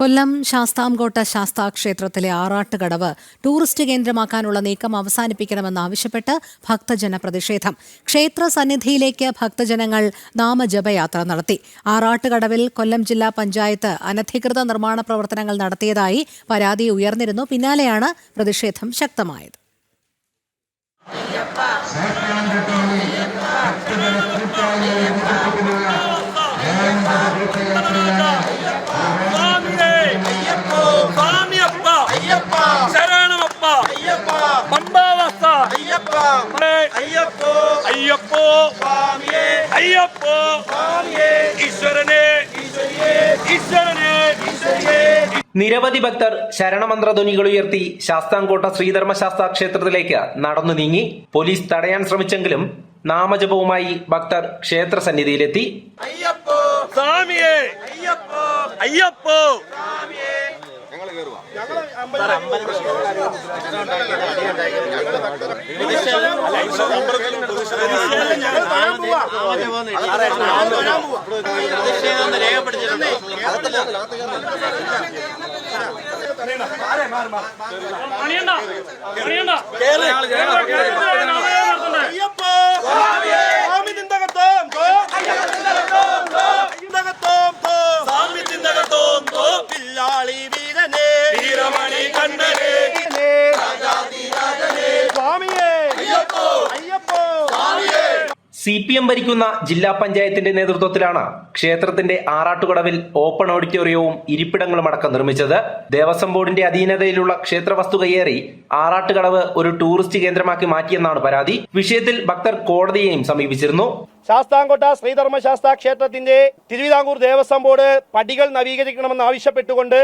കൊല്ലം Sasthamkotta ശാസ്താക്ഷേത്രത്തിലെ Arattukadavu tourist കേന്ദ്രമാക്കാനുള്ള നീക്കം അവസാനിപ്പിക്കണമെന്നാവശ്യപ്പെട്ട് ഭക്തജന പ്രതിഷേധം. ക്ഷേത്ര സന്നിധിയിലേക്ക് ഭക്തജനങ്ങൾ നാമജപയാത്ര നടത്തി. ആറാട്ടുകടവിൽ കൊല്ലം ജില്ലാ പഞ്ചായത്ത് അനധികൃത നിർമ്മാണ പ്രവർത്തനങ്ങൾ നടത്തിയതായി പരാതി ഉയർന്നിരുന്നു. പിന്നാലെയാണ് പ്രതിഷേധം ശക്തമായത്. നിരവധി ഭക്തർ ശരണമന്ത്രധ്വനികൾ ഉയർത്തി ശാസ്താംകോട്ട ശ്രീധർമ്മശാസ്താ ക്ഷേത്രത്തിലേക്ക് നടന്നു നീങ്ങി. പോലീസ് തടയാൻ ശ്രമിച്ചെങ്കിലും നാമജപവുമായി ഭക്തർ ക്ഷേത്ര സന്നിധിയിലെത്തി. CPM ഭരിക്കുന്ന ജില്ലാ പഞ്ചായത്തിന്റെ നേതൃത്വത്തിലാണ് ക്ഷേത്രത്തിന്റെ ആറാട്ടുകടവിൽ ഓപ്പൺ ഓഡിറ്റോറിയവും ഇരിപ്പിടങ്ങളും അടക്കം നിർമ്മിച്ചത്. ദേവസ്വം ബോർഡിന്റെ അധീനതയിലുള്ള ക്ഷേത്രവസ്തു കയ്യേറി ആറാട്ടുകടവ് ഒരു ടൂറിസ്റ്റ് കേന്ദ്രമാക്കി മാറ്റിയെന്നാണ് പരാതി. വിഷയത്തിൽ ഭക്തർ കോടതിയെയും സമീപിച്ചിരുന്നു. ശാസ്താംകോട്ട ശ്രീധർമ്മശാസ്താ ക്ഷേത്രത്തിന്റെ തിരുവിതാംകൂർ ദേവസ്വം ബോർഡ് പടികൾ നവീകരിക്കണമെന്ന് ആവശ്യപ്പെട്ടുകൊണ്ട്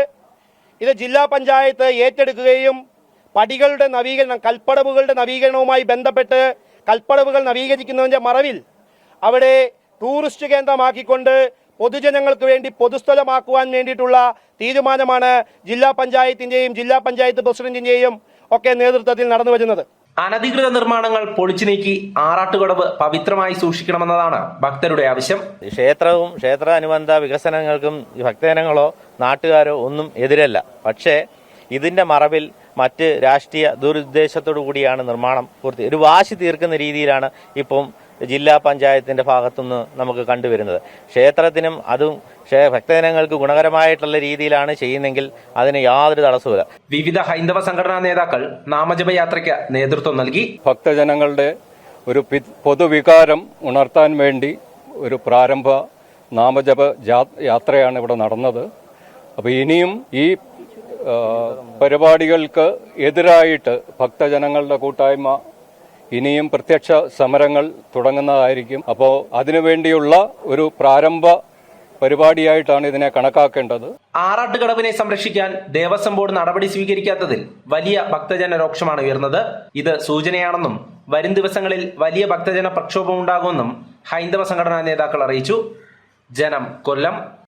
ഇത് ജില്ലാ പഞ്ചായത്ത് ഏറ്റെടുക്കുകയും പടികളുടെ നവീകരണം, കൽപ്പടവുകളുടെ നവീകരണവുമായി ബന്ധപ്പെട്ട് കൽപ്പടവുകൾ നവീകരിക്കുന്നതിന്റെ മറവിൽ അവിടെ ടൂറിസ്റ്റ് കേന്ദ്രമാക്കിക്കൊണ്ട് പൊതുജനങ്ങൾക്ക് വേണ്ടി പൊതുസ്ഥലമാക്കുവാൻ വേണ്ടിയിട്ടുള്ള തീരുമാനമാണ് ജില്ലാ പഞ്ചായത്തിന്റെയും ജില്ലാ പഞ്ചായത്ത് പ്രസിഡന്റിന്റെയും ഒക്കെ നേതൃത്വത്തിൽ നടന്നു വരുന്നത്. അനധികൃത നിർമ്മാണങ്ങൾ പൊളിച്ചു നീക്കി ആറാട്ടുകടവ് പവിത്രമായി സൂക്ഷിക്കണമെന്നതാണ് ഭക്തരുടെ ആവശ്യം. ക്ഷേത്രവും ക്ഷേത്രാനുബന്ധ വികസനങ്ങൾക്കും ഭക്തജനങ്ങളോ നാട്ടുകാരോ ഒന്നും എതിരല്ല. പക്ഷേ ഇതിന്റെ മറവിൽ മറ്റ് രാഷ്ട്രീയ ദുരുദ്ദേശത്തോടു കൂടിയാണ് നിർമ്മാണം ഒരു വാശി തീർക്കുന്ന രീതിയിലാണ് ഇപ്പം ജില്ലാ പഞ്ചായത്തിന്റെ ഭാഗത്തുനിന്ന് നമുക്ക് കണ്ടുവരുന്നത്. ക്ഷേത്രത്തിനും അതും ഭക്തജനങ്ങൾക്ക് ഗുണകരമായിട്ടുള്ള രീതിയിലാണ് ചെയ്യുന്നെങ്കിൽ അതിന് യാതൊരു തടസ്സവുമില്ല. വിവിധ ഹൈന്ദവ സംഘടനാ നേതാക്കൾ നാമജപയാത്രയ്ക്ക് നേതൃത്വം നൽകി. ഭക്തജനങ്ങളുടെ ഒരു പൊതുവികാരം ഉണർത്താൻ വേണ്ടി ഒരു പ്രാരംഭ നാമജപ യാത്രയാണ് ഇവിടെ നടന്നത്. അപ്പോൾ ഇനിയും ഈ പരിപാടികൾക്ക് എതിരായിട്ട് ഭക്തജനങ്ങളുടെ കൂട്ടായ്മ ഇനിയും പ്രത്യക്ഷ സമരങ്ങൾ തുടങ്ങുന്നതായിരിക്കും. അപ്പോൾ അതിനുവേണ്ടിയുള്ള ഒരു പ്രാരംഭ പരിപാടിയായിട്ടാണ് ഇതിനെ കണക്കാക്കേണ്ടത്. ആറാട്ടുകടവിനെ സംരക്ഷിക്കാൻ ദേവസ്വം ബോർഡ് നടപടി സ്വീകരിക്കാത്തതിൽ വലിയ ഭക്തജന രോക്ഷമാണ് ഉയർന്നത്. ഇത് സൂചനയാണെന്നും വരും ദിവസങ്ങളിൽ വലിയ ഭക്തജന പ്രക്ഷോഭം ഉണ്ടാകുമെന്നും ഹൈന്ദവ സംഘടനാ നേതാക്കൾ അറിയിച്ചു. ജനം, കൊല്ലം.